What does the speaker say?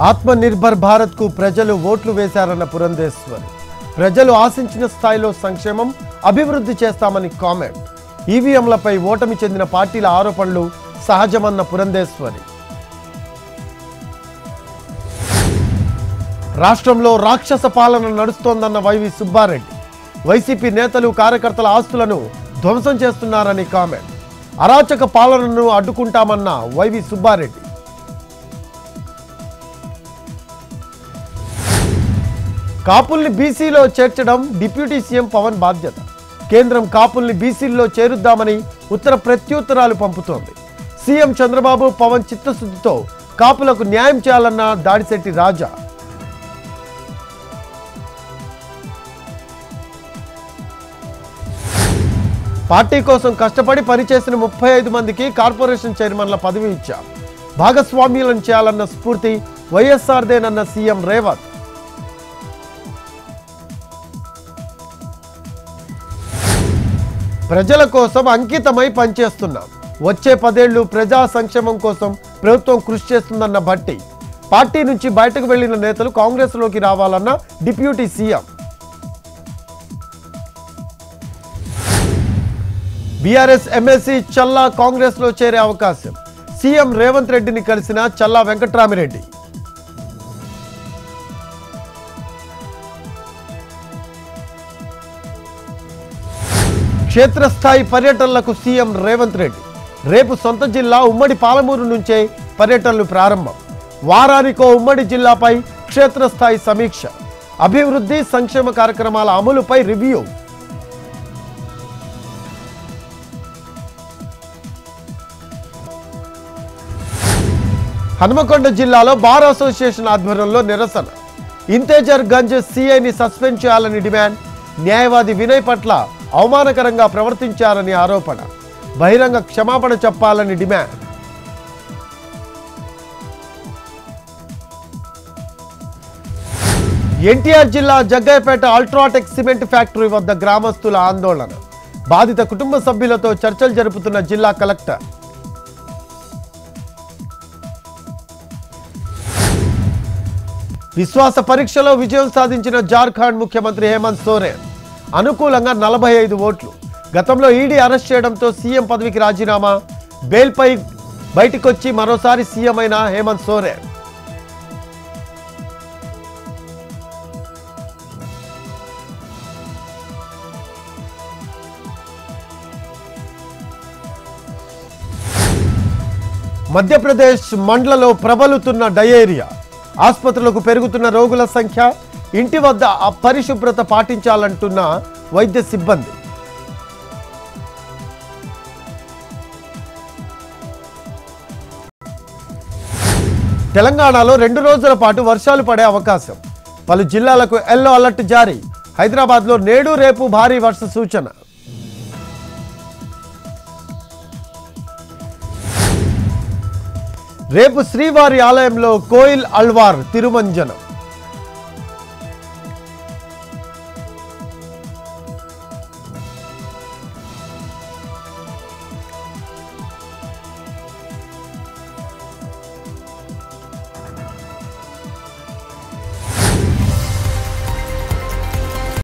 ఆత్మనిర్భర్ భారత్ కు ప్రజలు ఓట్లు వేశారన్న పురంధేశ్వరి. ప్రజలు ఆశించిన స్థాయిలో సంక్షేమం, అభివృద్ధి చేస్తామని కామెంట్. ఈవీఎంలపై ఓటమి చెందిన పార్టీల ఆరోపణలు సహజమన్న పురంధేశ్వరి. రాష్ట్రంలో రాక్షస పాలన నడుస్తోందన్న వైవి సుబ్బారెడ్డి. వైసీపీ నేతలు కార్యకర్తల ఆస్తులను ధ్వంసం చేస్తున్నారని కామెంట్. అరాచక పాలనను అడ్డుకుంటామన్న వైవి సుబ్బారెడ్డి. కాపుల్ని బీసీలో చేర్చడం డిప్యూటీ సీఎం పవన్ బాధ్యత. కేంద్రం కాపుల్ని బీసీల్లో చేరుద్దామని ఉత్తర ప్రత్యుత్తరాలు పంపుతోంది. సీఎం చంద్రబాబు, పవన్ చిత్తశుద్ధితో కాపులకు న్యాయం చేయాలన్న దాడిశెట్టి రాజా. పార్టీ కోసం కష్టపడి పనిచేసిన 35 మందికి కార్పొరేషన్ చైర్మన్ల పదవి ఇచ్చాం. భాగస్వామ్యులను చేయాలన్న స్ఫూర్తి వైఎస్ఆర్దేనన్న సీఎం రేవంత్. ప్రజల కోసం అంకితమై పనిచేస్తున్నాం. వచ్చే 10 ఏళ్లు ప్రజా సంక్షేమం కోసం ప్రభుత్వం కృషి చేస్తుందన్న భట్టి. పార్టీ నుంచి బయటకు వెళ్లిన నేతలు కాంగ్రెస్లోకి రావాలన్న డిప్యూటీ సీఎం. బీఆర్ఎస్ ఎమ్మెల్సీ చల్లా కాంగ్రెస్లో చేరే అవకాశం. సీఎం రేవంత్ రెడ్డిని కలిసిన చల్లా వెంకట్రామిరెడ్డి. క్షేత్రస్థాయి పర్యటనలకు సీఎం రేవంత్ రెడ్డి. రేపు సొంత జిల్లా ఉమ్మడి పాలమూరు నుంచే పర్యటనలు ప్రారంభం. వారానికో ఉమ్మడి జిల్లాపై క్షేత్రస్థాయి సమీక్ష. అభివృద్ధి సంక్షేమ కార్యక్రమాల అమలుపై రివ్యూ. హనుమకొండ జిల్లాలో బార్ అసోసియేషన్ ఆధ్వర్యంలో నిరసన. ఇంతేజర్ గంజ్ సీఐని సస్పెండ్ చేయాలని డిమాండ్. న్యాయవాది వినయ్ పట్ల అవమానకరంగా ప్రవర్తించారని ఆరోపణ. బహిరంగ క్షమాపణ చెప్పాలని డిమాండ్. ఎన్టీఆర్ జిల్లా జగ్గయ్యపేట అల్ట్రాటెక్ సిమెంట్ ఫ్యాక్టరీ వద్ద గ్రామస్తుల ఆందోళన. బాధిత కుటుంబ సభ్యులతో చర్చలు జరుపుతున్న జిల్లా కలెక్టర్. విశ్వాస పరీక్షలో విజయం సాధించిన జార్ఖండ్ ముఖ్యమంత్రి హేమంత్ సోరెన్. అనుకూలంగా 45 ఓట్లు. గతంలో ఈడీ అరెస్ట్ చేయడంతో సీఎం పదవికి రాజీనామా. బెయిల్పై బయటకొచ్చి మరోసారి సీఎం అయిన హేమంత్ సోరెన్. మధ్యప్రదేశ్ మండ్లలో ప్రబలుతున్న డయేరియా. ఆసుపత్రులకు పెరుగుతున్న రోగుల సంఖ్య. ఇంటి వద్ద అపరిశుభ్రత పాటించాలంటున్న వైద్య సిబ్బంది. తెలంగాణలో 2 రోజుల పాటు వర్షాలు పడే అవకాశం. పలు జిల్లాలకు ఎల్లో అలర్ట్ జారీ. హైదరాబాద్లో నేడు రేపు భారీ వర్ష సూచన. రేపు శ్రీవారి ఆలయంలో కోయిల్ అల్వార్ తిరుమంజనం.